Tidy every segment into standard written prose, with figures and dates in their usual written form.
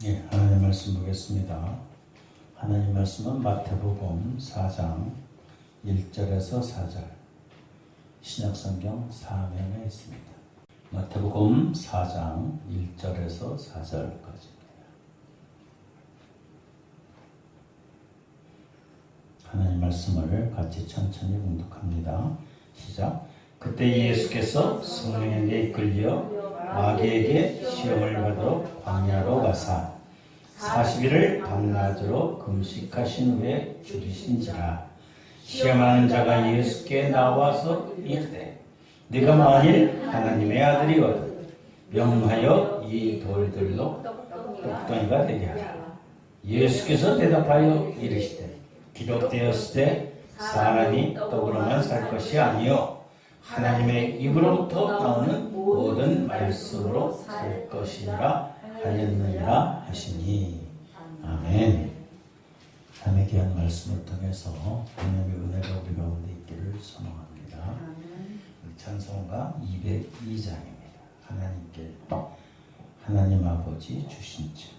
예, 하나님 말씀 보겠습니다. 하나님 말씀은 마태복음 4장 1절에서 4절, 신약성경 4면에 있습니다. 마태복음 4장 1절에서 4절까지입니다. 하나님 말씀을 같이 천천히 봉독합니다. 시작. 그때 예수께서 성령에게 이끌려 마귀에게 시험을 받으러 광야로 가사 40일을 밤낮으로 금식하신 후에 죽으신지라. 시험하는 자가 예수께 나와서 이르되 네가 만일 하나님의 아들이거든 명하여 이 돌들로 떡덩이가 되게 하라. 예수께서 대답하여 이르시되 기록되었을 때 사람이 떡으로만 살 것이 아니요 하나님의 입으로부터 나오는 모든 말씀으로 살 것이라 하였느니라 하시니. 아멘. 하나님의 귀한 말씀을 통해서 하나님의 은혜가 우리 가운데 있기를 소망합니다. 찬송가 202장입니다. 하나님께 하나님 아버지 주신 책.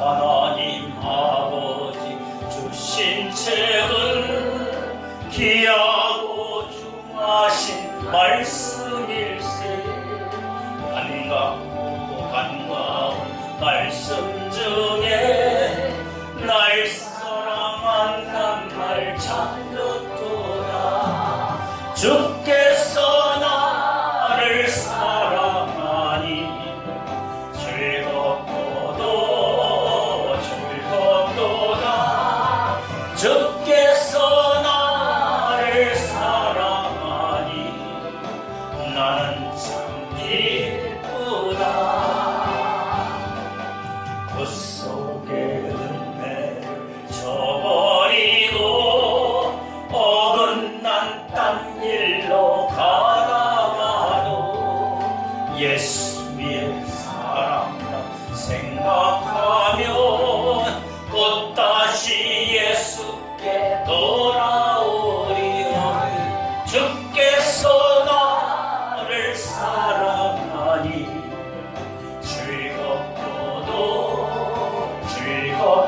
하나님 아버지 주신 책은 귀하고 중하신 말씀일세. 반갑고 반가운 말씀 중에 날 사랑한단 말 참 좋도다. 주께서 나를 사랑하니 주께서 나를 사랑하니 나는 참 기쁘다. 그 속에 은혜를 저버리고 어긋난 딴 일로 가다가도 예수의 사랑만 생각하면 또다시 예수께 돌아오리라. 주께서 나를 사랑하니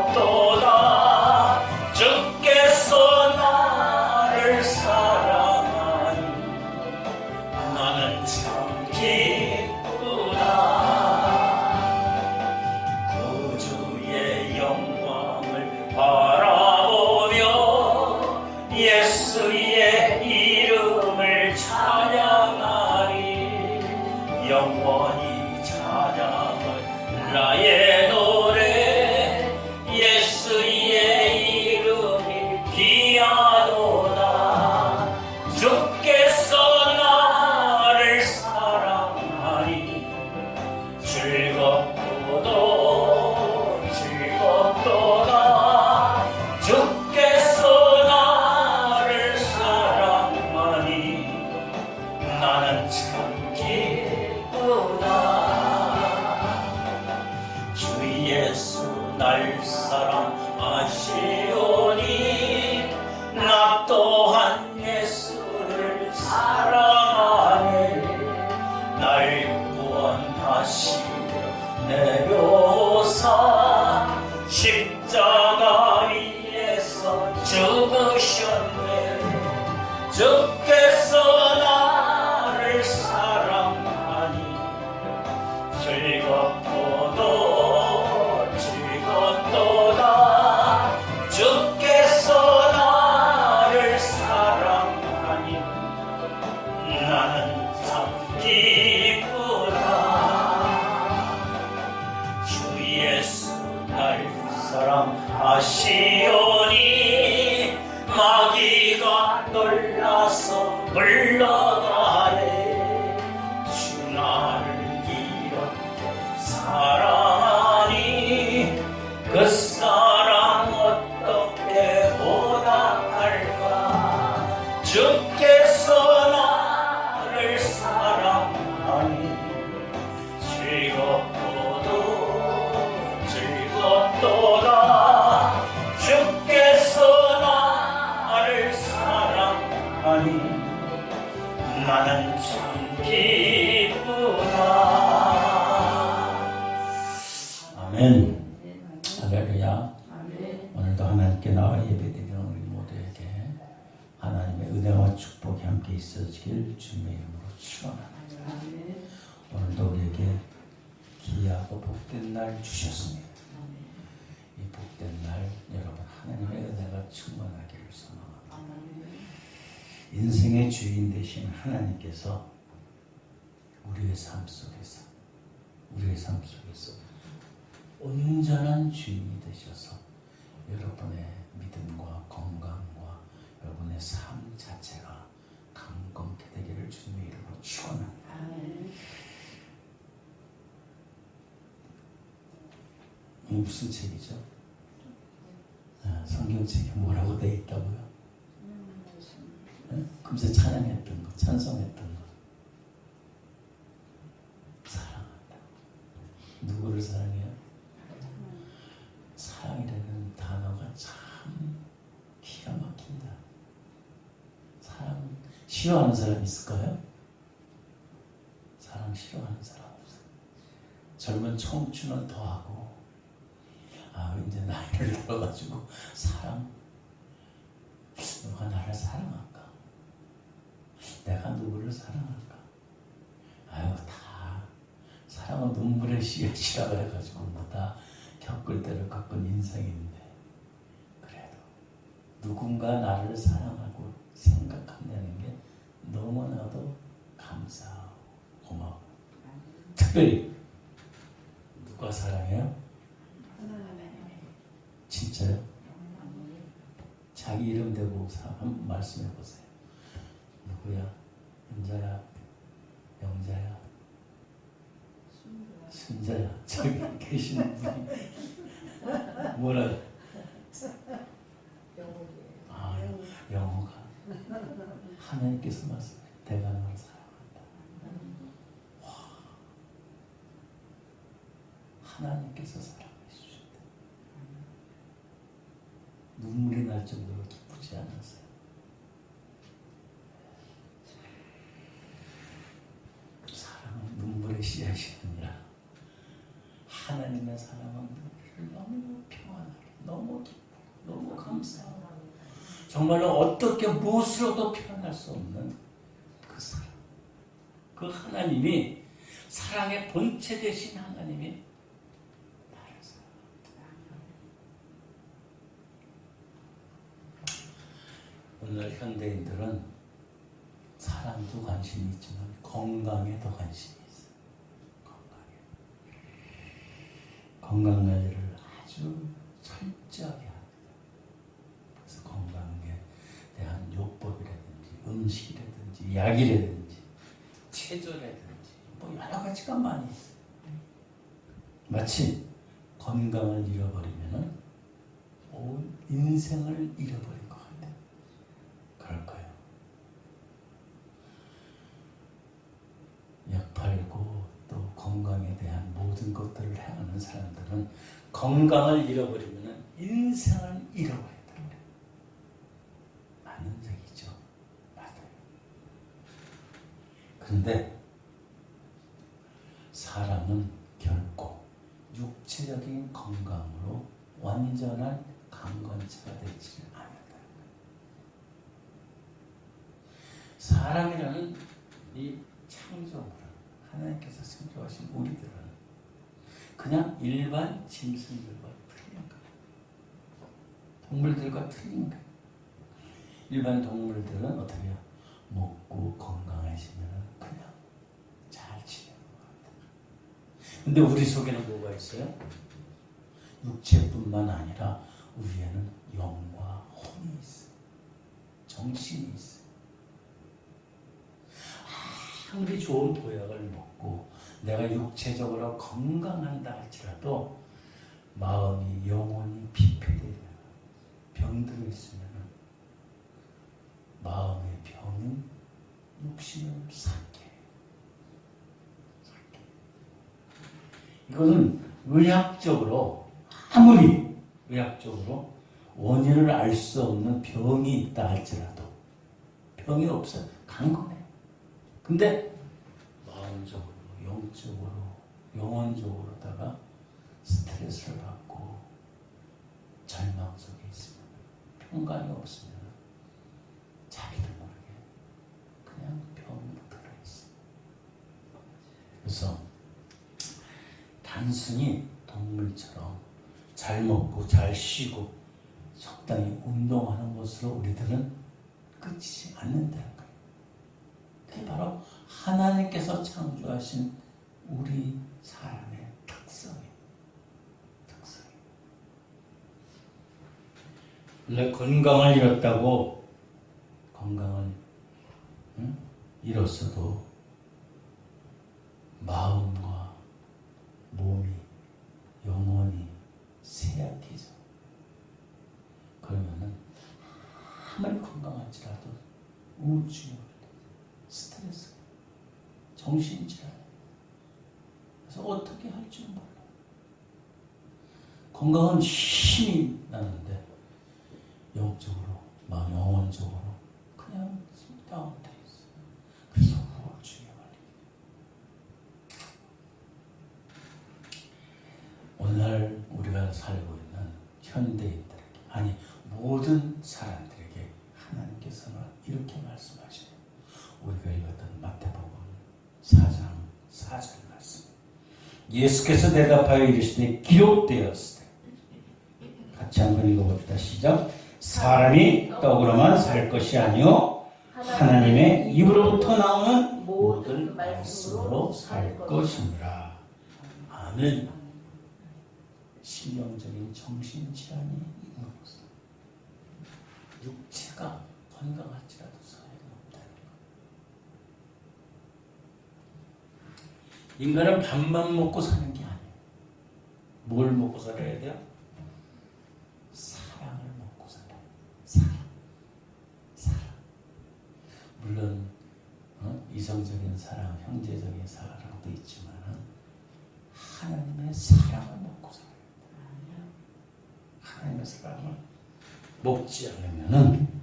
즐겁도다. 주께서 나를 사랑하니 나는 참 기쁘다. 구주의 영광을 바라보며 예수의 이름을 찬양하리. 영원히 찬양할 나의 노래 예수의 이름이 귀하도다. 주께서 나를 사랑하니 즐겁도다. 주께서 나를 사랑하니 나는 참 기쁘다. 주 예수 날 사랑하시오니 나 또한 예수를 사랑하네. 날 구원하시며 내려오사 십자가 위에서 죽으셨네. 주께서 나를 사랑하니 즐겁도다. 주께서 나를 사랑하니 나는 참 기쁘다. 주 예수 날 사랑하시오니 마귀가 놀라서 물러가네. 주 나를 이렇게 사랑하니 그 사랑 어떻게 보답할까. 주께서 나를 사랑하니 즐겁도다. 나는 참 기쁘다. 아멘. 할렐루야. 오늘도 하나님께 나와 예배드리는 우리 모두에게 하나님의 은혜와 축복이 함께 있어지길 주님의 이름으로 축원합니다. 오늘도 우리에게 귀하고 복된 날 주셨습니다. 이 복된 날 여러분 하나님의 은혜가 충만하기를 소망합니다. 인생의 주인 되신 하나님께서 우리의 삶 속에서 온전한 주인이 되셔서 여러분의 믿음과 건강과 여러분의 삶 자체가 강건케 되기를 주님의 이름으로 축원합니다. 이 무슨 책이죠? 성경책에 뭐라고 되어 있다고요? 금세 찬양했던 거, 찬송했던 거. 사랑한다. 누구를 사랑해요? 사랑이라는 단어가 참 기가 막힌다. 사랑 싫어하는 사람 있을까요? 사랑 싫어하는 사람 없어요. 젊은 청춘은 더하고 이제 나이를 들어가지고 사랑 누가 나를 사랑할까? 내가 누구를 사랑할까? 다 사랑은 눈물의 씨앗이라고 해가지고 뭐 다 겪을 때를 겪은 인생인데 그래도 누군가 나를 사랑하고 생각한다는 게 너무나도 감사하고 고마워. 특별히 누가 사랑해요? 진짜요? 자기 이름 대고 한번 말씀해 보세요. 누구야? 은자야? 영자야? 순자야? 저기 계시는 분이 뭐라? 영호가 하나님께서 말씀해. 내가 너를 사랑한다. 와, 하나님께서 사랑해 주셨다. 눈물이 날 정도로 기쁘지 않았어요. 사랑은 눈물의 씨앗이 아니라 하나님의 사랑은 우리를 너무 평안하게, 너무 기쁘고, 너무 감사하고 정말로 어떻게 무엇으로도 표현할 수 없는 그 사랑. 그 하나님이 사랑의 본체 되신 하나님이 나를 사랑합니다. 오늘 현대인들은 사랑도 관심이 있지만 건강에 더 관심이 있어요. 건강 관리를 아주 철저하게 합니다. 그래서 건강에 대한 요법이라든지 음식이라든지 약이라든지 체조라든지 뭐 여러 가지가 많이 있어요. 마치 건강을 잃어버리면 온 인생을 잃어버린 것 같아요. 그럴까요? 약 팔고 또 건강에 대한 모든 것들을 행하는 사람들은 건강을 잃어버리면 인생을 잃어버린다. 맞는 얘기죠. 맞아요. 그런데 사람은 결코 육체적인 건강으로 완전한 강건체가 되지는 않는다. 사람이라는 이 창조물은 하나님께서 창조하신 우리들은 그냥 일반 짐승들과 틀린 거예요. 동물들과 틀린 거예요. 일반 동물들은 어떻게 해요? 먹고 건강해지면 그냥 잘 지내는 것 같아요. 근데 우리 속에는 뭐가 있어요? 육체뿐만 아니라 우리에는 영과 혼이 있어요. 정신이 있어요. 아무리 좋은 보약을 먹고 내가 육체적으로 건강한다 할지라도 마음이 영혼이 피폐되면 병들어 있으면 마음의 병은 육신을 삭게. 이거는 의학적으로 아무리 의학적으로 원인을 알 수 없는 병이 있다 할지라도 병이 없어요. 강건해. 근데 마음적으로, 영적으로, 영혼적으로다가 스트레스를 받고 절망 속에 있으면, 평강이 없으면 자기도 모르게 그냥 병으로 들어있어요. 그래서 단순히 동물처럼 잘 먹고 잘 쉬고 적당히 운동하는 것으로 우리들은 끝이지 않는다는 거예요. 그게 바로 하나님께서 창조하신 우리 사람의 특성이에요. 원래 건강을 잃었다고, 건강을 잃었어도 마음과 몸이, 영혼이 쇠약해져. 그러면은 아무리 건강할지라도 우울증이 오게 돼. 스트레스, 정신질환. 그래서 어떻게 할지 몰라. 건강은 힘이 나는데 영적으로, 막 영혼적으로 그냥 다운돼 있어. 그래서 우울증에 걸리게. 오늘 우리가 살고 있는 현대인들에게, 아니 모든 사람들에게 하나님께서는 이렇게 말씀하시네요. 우리가 읽었던 마태복음 4장 4절 말씀. 예수께서 대답하여 이르시되 기록되었으되. 같이 한번 읽어봅시다. 시작. 사람이 떡으로만 살 것이 아니요 하나님의 입으로부터 나오는 모든 말씀으로 살 것이니라. 아멘. 심령적인 정신질환이 있는 것은 육체가 건강할지라도 소용이 없다는 것. 인간은 밥만 먹고 사는 게 아니에요. 뭘 먹고 살아야 돼요? 사랑을 먹고 살아요. 사랑. 물론 이성적인 사랑, 형제적인 사랑도 있지만 하나님의 사랑을 먹고 살아요. 하나님의 사랑을 먹지 않으면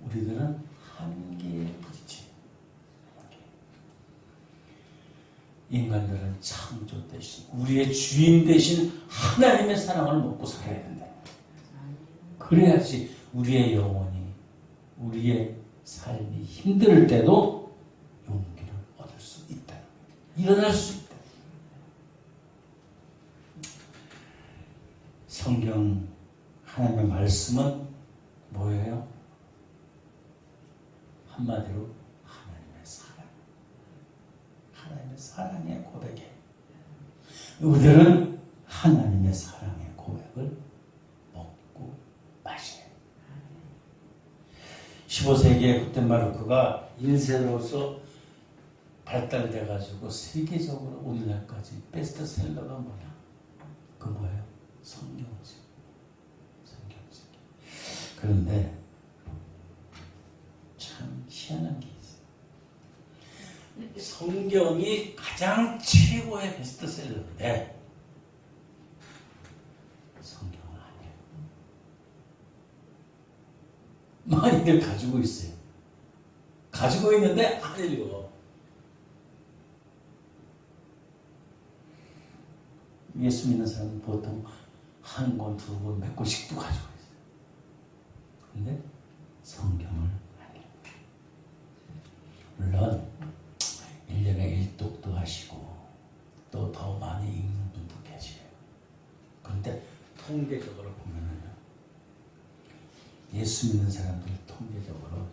우리들은 한계에 부딪혀요. 인간들은 창조 대신, 우리의 주인 대신 하나님의 사랑을 먹고 살아야 된다. 그래야지 우리의 영혼이, 우리의 삶이 힘들 때도 용기를 얻을 수 있다. 일어날 수 있다. 성경 하나님의 말씀은 뭐예요? 한마디로 하나님의 사랑. 하나님의 사랑의 고백이에요. 우리들은 하나님의 사랑의 고백을 먹고 마셔요. 15세기에 그때 마르크가 인쇄로서 발달돼가지고 세계적으로 오늘날까지 베스트셀러가 뭐냐? 그 뭐예요? 성경책. 그런데 참 희한한 게 있어요. 성경이 가장 최고의 베스트셀러인데 성경은 아니에요. 많이들 가지고 있어요. 가지고 있는데 안 읽어. 예수 믿는 사람은 보통 한 권, 두 권, 몇 권씩도 가지고 있어요. 근데 성경을 안 읽어요. 물론 1년에 1독도 하시고 또 더 많이 읽는 분도 계세요. 그런데 통계적으로 보면은 예수 믿는 사람들 통계적으로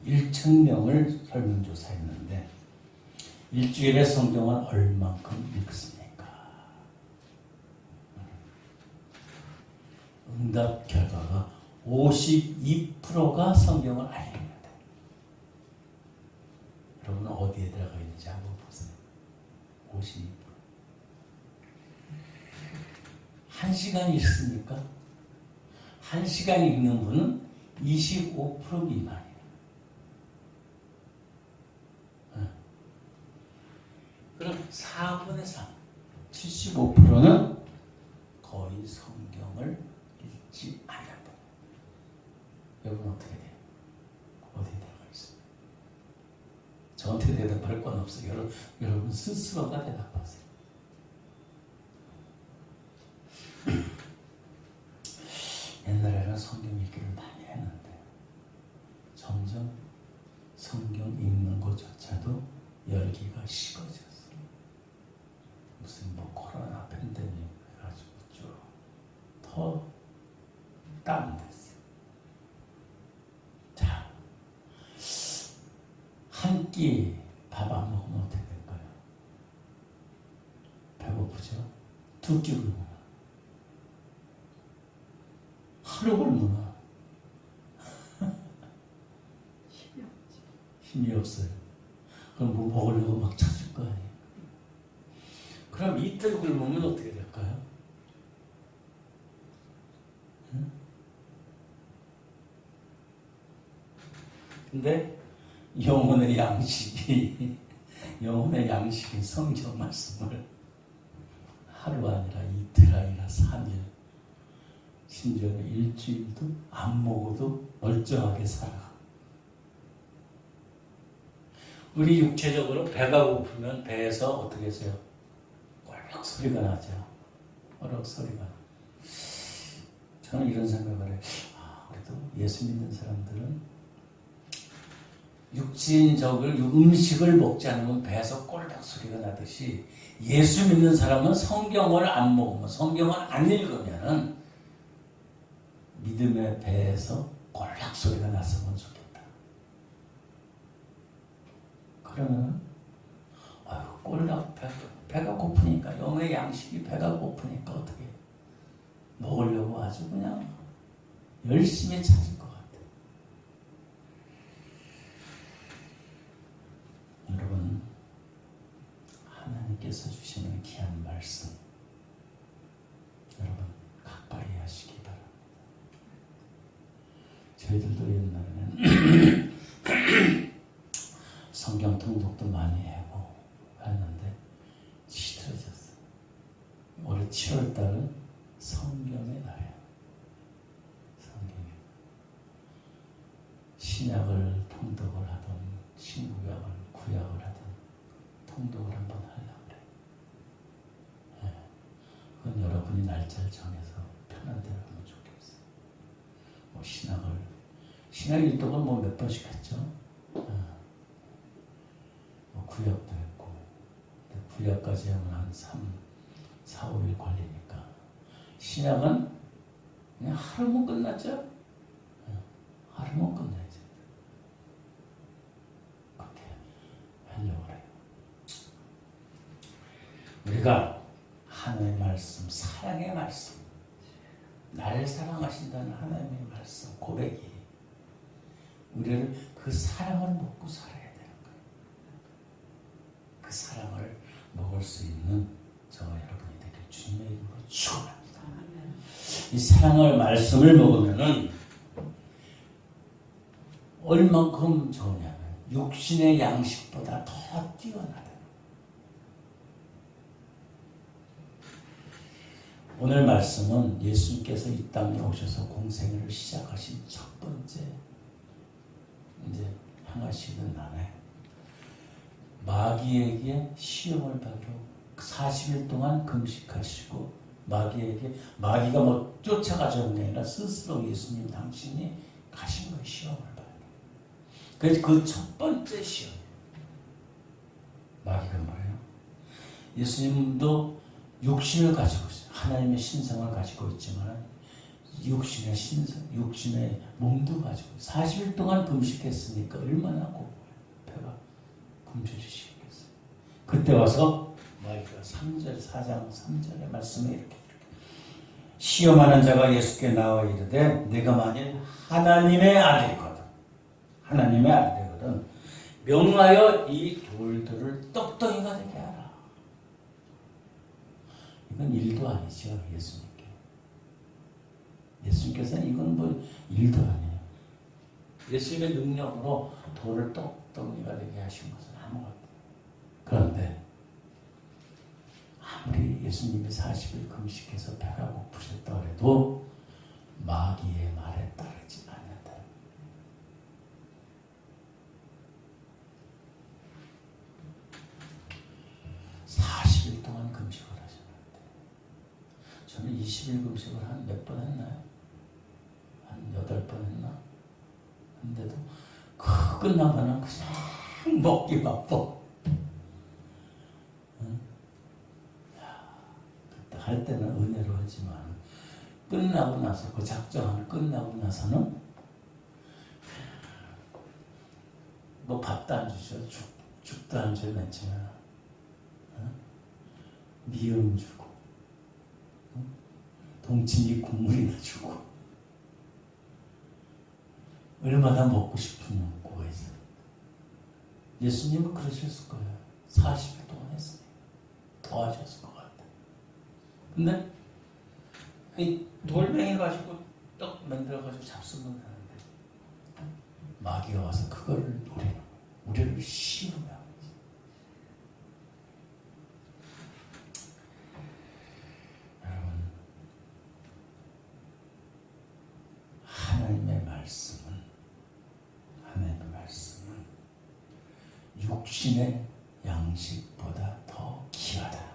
1,000명을 설문조사했는데 일주일에 성경을 얼만큼 읽습니까? 응답 결과가 52%가 성경을 안 읽는다. 여러분은 어디에 들어가 있는지 한번 보세요. 52%. 1시간 읽습니까? 1시간 읽는 분은 25% 미만이에요. 그럼 4분의 3, 75%는 거의 성경을 읽지 않는다. 여러분 어떻게 돼요? 어디에 들어가 있어요? 저한테 대답할 건 없어요. 여러분 스스로가 대답하세요. 옛날에는 성경 읽기를 많이 했는데 점점 성경 읽는 것조차도 열기가 식어졌어요. 무슨 뭐 코로나 팬데믹 해가지고 쭉 더 다운됐어요. 자, 한 끼 밥 안 먹으면 어떻게 될까요? 배고프죠? 두 끼 굶으면 하루 굶으면 힘이 없어요. 그럼 뭐 먹으려고 막 찾을 거 아니에요. 그럼 이틀 굶으면 어떻게 될까요? 응? 근데 영혼의 양식이 성경 말씀을 하루 아니라 이틀 아니라 3일 심지어는 일주일도 안 먹어도 멀쩡하게 살아. 우리 육체적으로 배가 고프면 배에서 어떻게 해서요? 꼴럭 소리가 나죠. 꼴럭 소리가. 저는 이런 생각을 해요. 그래도 예수 믿는 사람들은 육신적을 음식을 먹지 않으면 배에서 꼴락 소리가 나듯이 예수 믿는 사람은 성경을 안 먹으면 성경을 안 읽으면은 믿음의 배에서 꼴락 소리가 났으면 좋겠다. 그러면 꼴락 배가 고프니까 영의 양식이 배가 고프니까 어떻게 먹으려고 아주 그냥 열심히 찾을 것 같아요. 여러분, 하나님께서 주시는 귀한 말씀 여러분 가까이 하시기 바랍니다. 저희들도 옛날에는 성경 통독도 많이 하고 했는데 시들어졌어요. 올해 7월달은 성경의 날이에요. 성경의 신약을 통독을 하던 신구약을 구약을 하던 통독을 한번 하려고 그래요. 네. 그건 여러분이 날짜를 정해서 편한 대로 하면 좋겠어요. 뭐 신약 일독은 뭐 몇 번씩 했죠. 구약도 했고 구약까지 하면 한 4, 5일 걸리니까 신약은 그냥 하루면 끝났죠? 하루면 끝나야죠. 그렇게 하려고 그래요. 우리가 하나님의 말씀, 사랑의 말씀, 나를 사랑하신다는 하나님의 말씀, 고백이 우리를 그 사랑을 먹고 살아야 되는 거예요. 그 사랑을 먹을 수 있는 저와 여러분이 되길 주님의 이름으로 축원합니다. 이 사랑을 말씀을 먹으면은 얼만큼 좋으냐면 육신의 양식보다 더 뛰어나다. 오늘 말씀은 예수님께서 이 땅에 오셔서 공생애를 시작하신 첫 번째 이제 행하시는 날에 마귀에게 시험을 받으러 40일 동안 금식하시고 마귀가 뭐 쫓아가져온 게 아니라 스스로 예수님 당신이 가신 거예요. 시험을 받으러. 그래서 그 첫 번째 시험 마귀가 뭐예요? 예수님도 육신을 가지고 있어요. 하나님의 신성을 가지고 있지만 육신의 신성, 육신의 몸도 가지고 40일 동안 금식했으니까 얼마나 고파요. 배가 굶주리시겠어요. 그때 와서 마귀가 4장 3절의 말씀에 이렇게 시험하는 자가 예수께 나와 이르되 내가 만일 하나님의 아들이거든 명하여 이 돌들을 떡덩이가 되게 하라. 이건 일도 아니죠. 예수님께서는 이건 뭐 일도 아니에요. 예수님의 능력으로 돌을 떡덩이가 되게 하신 것은 아무것도. 그런데 아무리 예수님이 40일 금식해서 배가 고프셨다 해도 마귀의 말에 따르지 않는다. 저는 20일 금식을 한 몇 번 했나요? 한 8번 했나? 근데도 그 끝나면은 그냥 먹기 바빠. 응? 그때 할 때는 은혜로 하지만 끝나고 나서 그 작정을 끝나고 나서는 뭐 밥도 안 주죠. 죽도 안 줘요. 맨 처음에 미음 주고 동치미 국물이나 주고 얼마나 먹고 싶은 욕구가 있어요. 예수님은 그러셨을 거예요. 40일 동안 했으니까 더 하셨을 것 같아요. 근데 이 돌멩이 가지고 떡 만들어가지고 잡수면 되는데 마귀가 와서 그거를 노리는 거예요. 우리를 씌우면 여러분, 하나님의 말씀은 육신의 양식보다 더 귀하다.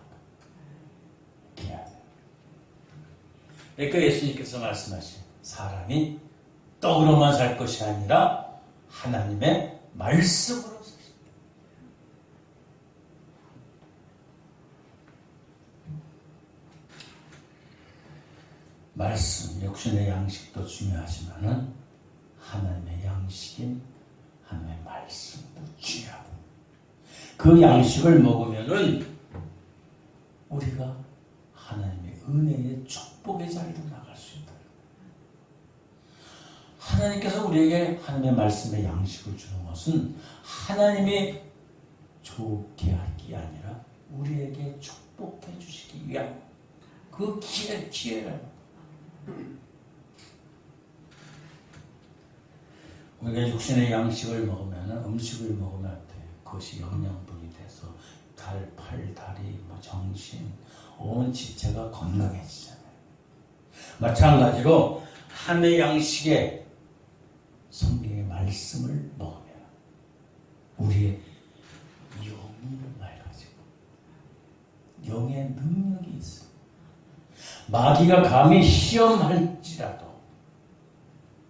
그러니까 예수님께서 말씀하신 사람이 떡으로만 살 것이 아니라 하나님의 말씀으로 사신다. 말씀, 육신의 양식도 중요하지만은 하나님의 양식인 하나님의 말씀도 중요하다. 그 양식을 먹으면은 우리가 하나님의 은혜의 축복의 자리로 나갈 수 있다. 하나님께서 우리에게 하나님의 말씀의 양식을 주는 것은 하나님이 좋게 할 게 아니라 우리에게 축복해 주시기 위한 그 기회라는. 우리가 육신의 양식을 먹으면 음식을 먹으면 그것이 영양분이 돼서 팔, 다리, 정신, 온 지체가 건강해지잖아요. 마찬가지로 하나님의 양식에 성경의 말씀을 먹으면 우리의 영이 맑아지고 영의 능력이 있어요. 마귀가 감히 시험할지라도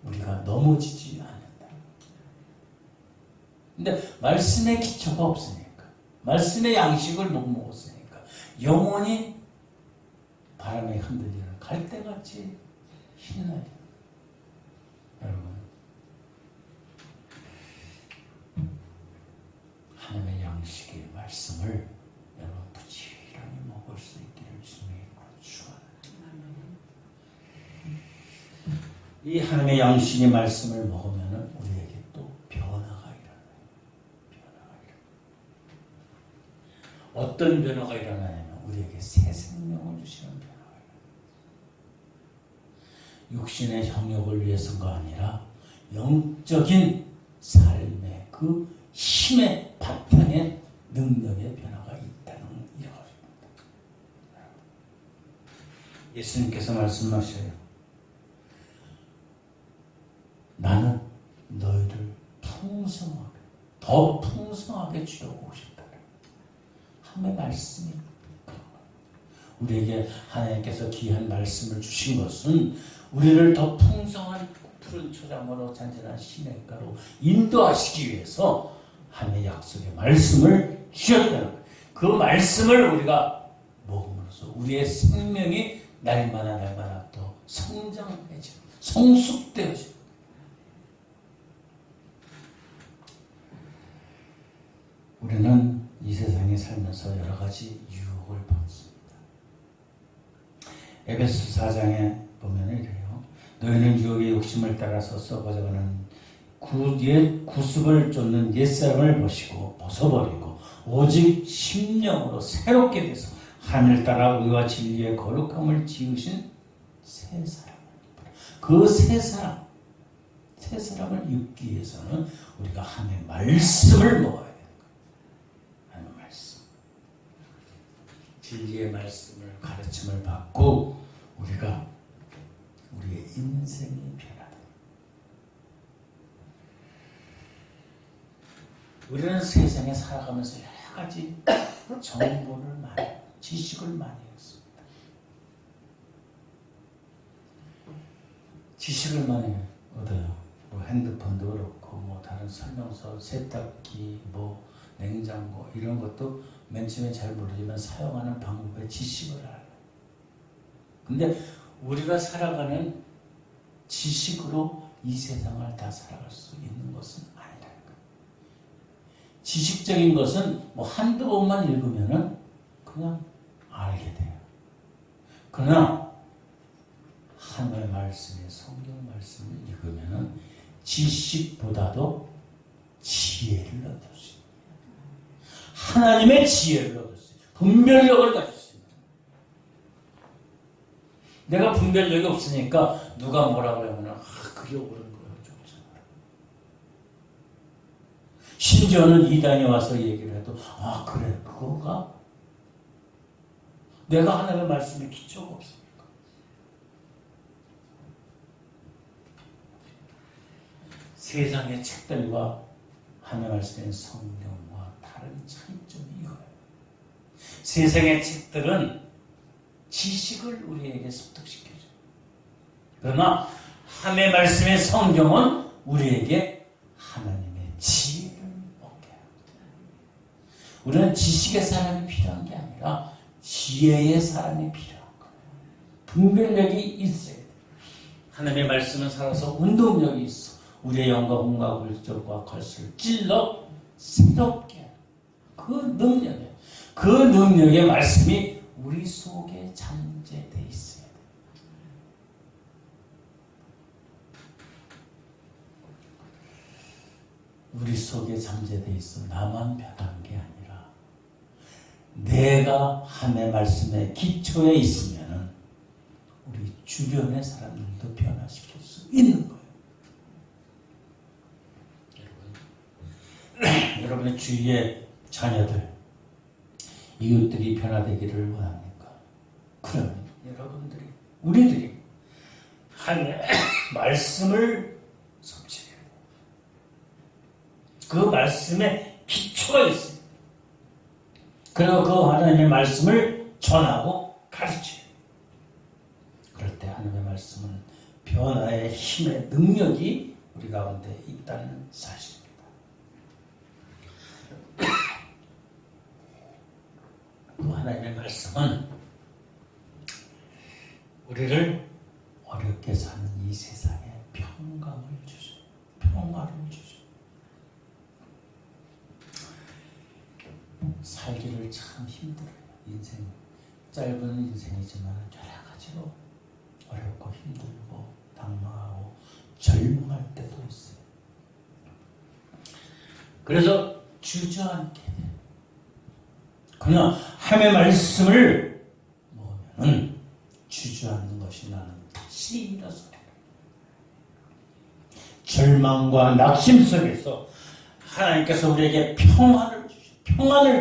우리가 넘어지지 않는다. 근데 말씀의 기초가 없으니까, 말씀의 양식을 못 먹었으니까 영원히 바람에 흔들리는 갈대같이 휘날려. 여러분, 하나님의 양식의 말씀을 여러분 부지런히 먹을 수 있기를 주님의 이름으로 축원합니다. 이 하나님의 양식의 말씀을 먹으면 우리에게 또 변화가 일어나요. 어떤 변화가 일어나냐면 우리에게 새 생명을 주시는 변화가 일어나요. 육신의 형욕을 위해서가 아니라 영적인 삶의 그 힘의 바탕에 능력의 변화가 있다는 이것입니다. 예수님께서 말씀하셔요. 나는 너희를 풍성하게, 더 풍성하게 주려고 싶다. 하나님의 말씀이 우리에게 하나님께서 귀한 말씀을 주신 것은 우리를 더 풍성한 푸른 초장으로 잔잔한 시냇가로 인도하시기 위해서 하나님의 약속의 말씀을 주셨다는 거예요. 그 말씀을 우리가 먹음으로써 우리의 생명이 날마다 더 성장해지고 성숙되어지고 우리는 이 세상에 살면서 여러 가지 유혹을 받습니다. 에베소 4장에 보면 이래요. 너희는 유혹의 욕심을 따라서 썩어져가는 옛 구습을 쫓는 옛사람을 벗어버리고 오직 심령으로 새롭게 돼서 하늘 따라 의와 진리의 거룩함을 지으신 새 사람. 그 새 사람을 입기 위해서는 우리가 하나님의 말씀을 먹어야 돼요. 하나님의 말씀. 진리의 말씀을 가르침을 받고 우리가 우리의 인생이 변하다. 우리는 세상에 살아가면서 여러 가지 정보를 많이, 지식을 많이 했습니다. 지식을 많이 얻어요. 뭐 핸드폰도 그렇고 뭐 다른 설명서, 세탁기, 뭐 냉장고 이런 것도 맨 처음에 잘 모르지만 사용하는 방법의 지식을 알아요. 근데 우리가 살아가는 지식으로 이 세상을 다 살아갈 수 있는 것은 아니라는 거예요. 지식적인 것은 뭐 한두 번만 읽으면은 그냥 알게 돼요. 그러나 하나님의 말씀에 성경 말씀을 읽으면은 지식보다도 지혜를 얻을 수 있어요. 하나님의 지혜를 얻을 수 있어요. 분별력을 가질 수 있어요. 내가 분별력이 없으니까 누가 뭐라 그러면 그게 옳은 거예요. 심지어는 이단이 와서 얘기를 해도 그래 그거가 내가 하나님의 말씀에 기초가 없습니까? 세상의 책들과 하나님의 말씀의 성경과 다른 차이점이 이거예요. 세상의 책들은 지식을 우리에게 습득시켜줘요. 그러나 하나님의 말씀의 성경은 우리에게 하나님의 지혜를 얻게 해요. 우리는 지식의 사람이 필요한 게 아니라 지혜의 사람이 필요한 거예요. 분별력이 있어야 돼요. 하나님의 말씀은 살아서 운동력이 있어. 우리의 영과 혼과 굴절과 겉을 찔러 새롭게 하는 그 능력이에요. 그 능력의 말씀이 우리 속에 잠재되어 있어야 돼요. 우리 속에 잠재되어 있어 나만 변한 게 아니라 내가 하나님의 말씀의 기초에 있으면은 우리 주변의 사람들도 변화시킬 수 있는 거예요. 여러분의 주위의 자녀들, 이웃들이 변화되기를 원합니까? 그럼 여러분들이, 우리들이 하나님의 말씀을 섭취해야 돼요. 그 말씀에 기초가 있어요. 그리고 그 하나님의 말씀을 전하고 가르쳐요. 그럴 때 하나님의 말씀은 변화의 힘의 능력이 우리 가운데 있다는 사실입니다. 또 하나님의 말씀은 우리를 어렵게 사는 이 세상에 평강을 주셔. 평화를 주셔. 살기를 참 힘들어요. 인생 짧은 인생이지만 여러 가지로 어렵고 힘들고 당황하고 절망할 때도 있어요. 그래서 주저앉게 돼요. 그러나 하나님의 말씀을 먹으면 주저앉는 것이 나는 다시 일어서요. 절망과 낙심 속에서 하나님께서 우리에게 평안을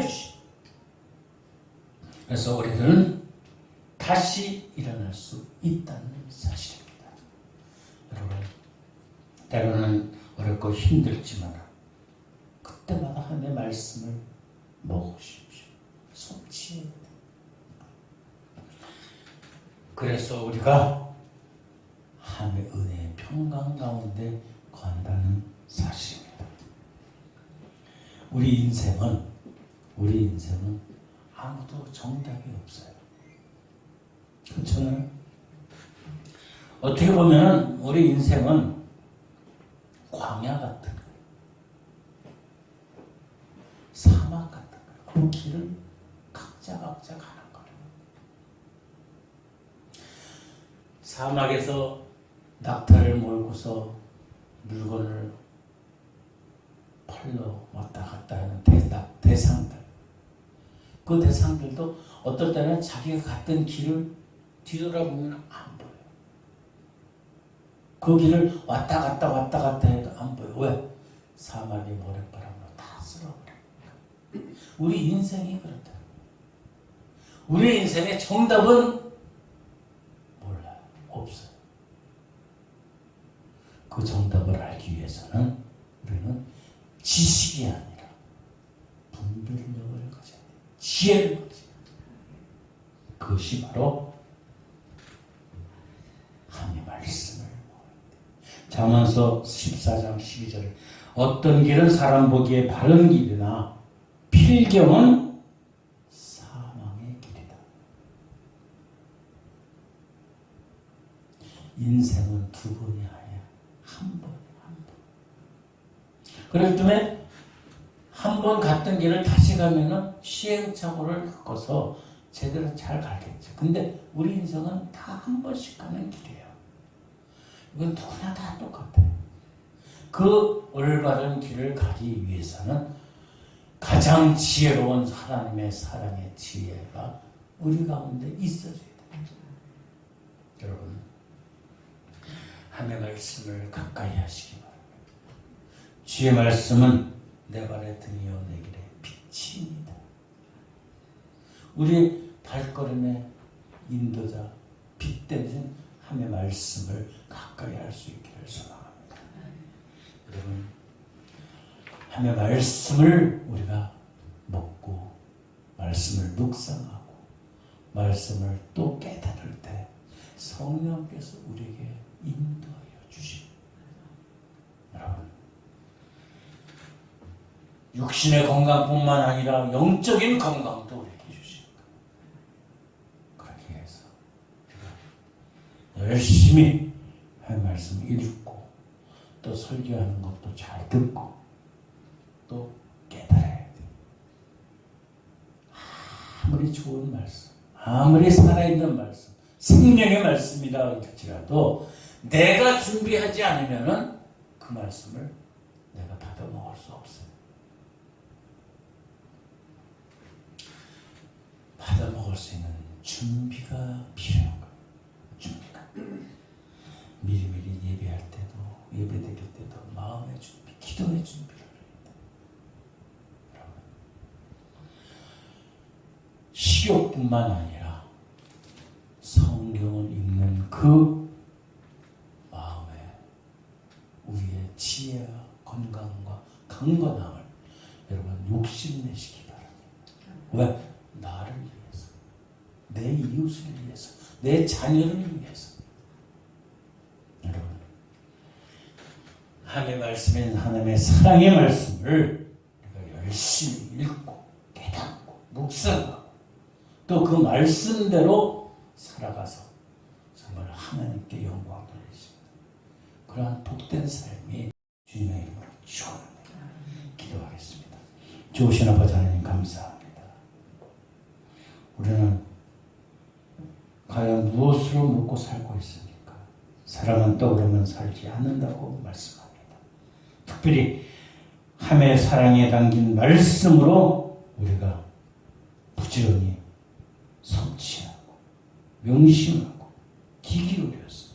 주시고 그래서 우리들은 다시 일어날 수 있다는 사실입니다. 여러분, 때로는 어렵고 힘들지만 그때마다 하나님의 말씀을 먹으십시오. 섭취해야 돼요. 그래서 우리가 하나님의 은혜의 평강 가운데 거한다는 사실입니다. 우리 인생은 아무도 정답이 없어요. 그렇잖아요. 어떻게 보면 우리 인생은 광야 같은 거예요. 사막 같은 거예요. 그 길을 각자 가는 거예요. 사막에서 낙타를 몰고서 물건을 팔러 왔다 갔다 하는 대상들. 그 대상들도 어떨 때는 자기가 갔던 길을 뒤돌아보면 안 보여요. 그 길을 왔다 갔다 해도 안 보여요. 왜? 사막의 모래바람으로 다 쓸어버려요. 우리 인생이 그렇다. 우리 인생의 정답은 몰라요. 없어요. 그 정답을 알기 위해서는 우리는 지식이 아니라 분별력을 가져야 돼요. 지혜를 가져야 돼요. 그것이 바로 하나님의 말씀을 잠언서 14장 12절에 어떤 길은 사람 보기에 바른 길이나 필경은 사망의 길이다. 인생은 두 번이 아니야. 한 번. 그렇기 때문에 한 번 갔던 길을 다시 가면은 시행착오를 겪어서 제대로 잘 가겠죠. 근데 우리 인생은 다 한 번씩 가는 길이에요. 이건 누구나 다 똑같아요. 그 올바른 길을 가기 위해서는 가장 지혜로운 하나님의 사랑의 지혜가 우리 가운데 있어줘야 돼요. 여러분, 하나님의 말씀을 가까이 하시기 바랍니다. 주의 말씀은 내 발의 등이요 내 길의 빛입니다. 우리 발걸음의 인도자, 빛 대신 하나님의 말씀을 가까이 할 수 있기를 소망합니다. 여러분, 하나님의 말씀을 우리가 먹고 말씀을 묵상하고 말씀을 또 깨달을 때 성령께서 우리에게 인도하여 주십니다. 여러분, 육신의 건강뿐만 아니라 영적인 건강도 우리에게 주십니다. 그렇게 해서 열심히 하나님의 말씀을 읽고 또 설교하는 것도 잘 듣고 또 깨달아야 돼요. 아무리 좋은 말씀, 아무리 살아있는 말씀, 생명의 말씀이라 할지라도 내가 준비하지 않으면 그 말씀을 내가 받아 먹을 수 없어요. 받아 먹을 수 있는 준비가 필요한 거예요. 준비가. 미리미리 예배할 때도, 예배 드릴 때도 마음의 준비, 기도의 준비를 해야 돼요. 여러분, 식욕뿐만 아니라 성경을 읽는 그 마음에 우리의 지혜와 건강과 강건함을 여러분 욕심내시기 바랍니다. 왜? 나를 위해서, 내 이웃을 위해서, 내 자녀를 위해서. 여러분, 하나님의 말씀인 하나님의 사랑의 말씀을 우리가 열심히 읽고 깨닫고 묵상하고 또 그 말씀대로 살아가서 정말 하나님께 영광 돌리십니다. 그러한 복된 삶이 주님의 이름으로 축원합니다. 기도하겠습니다. 좋으신 아버지 하나님 감사합니다. 우리는 과연 무엇으로 먹고 살고 있습니까? 사람은 떠오르면 살지 않는다고 말씀합니다. 특별히 하나님의 사랑에 담긴 말씀으로 우리가 부지런히 성취하고 명심하고 귀 기울여서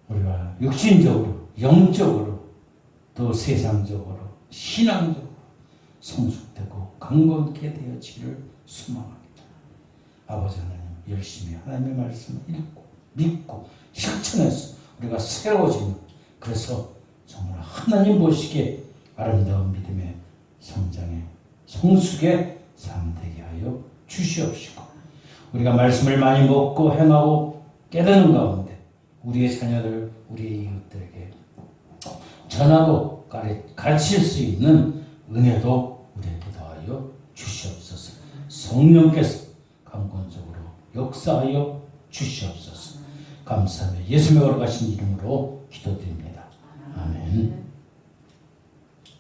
우리가 육신적으로, 영적으로, 또 세상적으로, 신앙적으로 성숙되고 강건케 되어지기를 소망합니다. 아버지 하나님, 열심히 하나님의 말씀을 읽고 믿고 실천해서 우리가 새로워지는, 그래서 정말 하나님 보시기에 아름다운 믿음의 성장에 성숙의 삶 되게 하여 주시옵시고, 우리가 말씀을 많이 먹고 행하고 깨닫는 가운데 우리의 자녀들, 우리의 이웃들에게 전하고 가르칠 수 있는 은혜도 우리에게 더하여 주시옵소서. 성령께서 강권적으로 역사하여 주시옵소서. 감사하며 예수님의 거룩하신 이름으로 기도드립니다. 아멘.